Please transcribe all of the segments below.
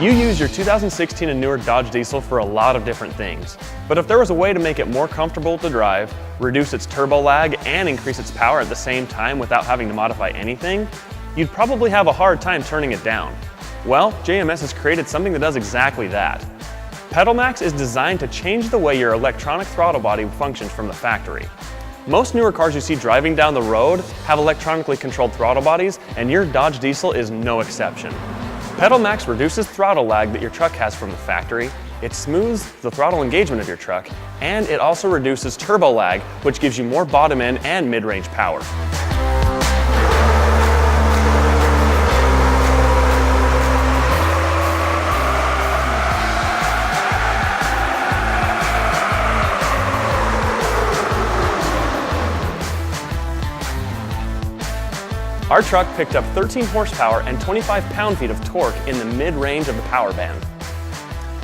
You use your 2016 and newer Dodge Diesel for a lot of different things, but if there was a way to make it more comfortable to drive, reduce its turbo lag, and increase its power at the same time without having to modify anything, you'd probably have a hard time turning it down. Well, JMS has created something that does exactly that. PedalMAX is designed to change the way your electronic throttle body functions from the factory. Most newer cars you see driving down the road have electronically controlled throttle bodies, and your Dodge Diesel is no exception. PedalMAX reduces throttle lag that your truck has from the factory, it smooths the throttle engagement of your truck, and it also reduces turbo lag, which gives you more bottom end and mid-range power. Our truck picked up 13 horsepower and 25 pound-feet of torque in the mid-range of the power band.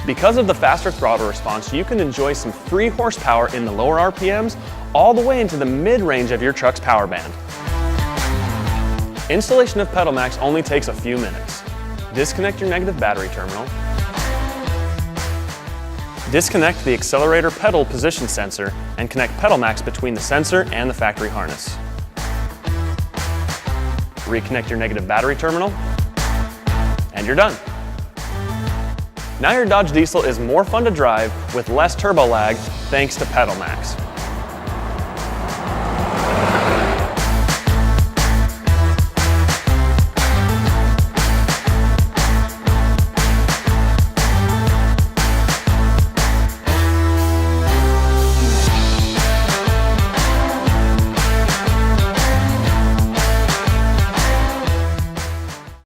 Because of the faster throttle response, you can enjoy some free horsepower in the lower RPMs all the way into the mid-range of your truck's power band. Installation of PedalMAX only takes a few minutes. Disconnect your negative battery terminal. Disconnect the accelerator pedal position sensor and connect PedalMAX between the sensor and the factory harness. Reconnect your negative battery terminal, and you're done. Now your Dodge Diesel is more fun to drive with less turbo lag thanks to PedalMAX.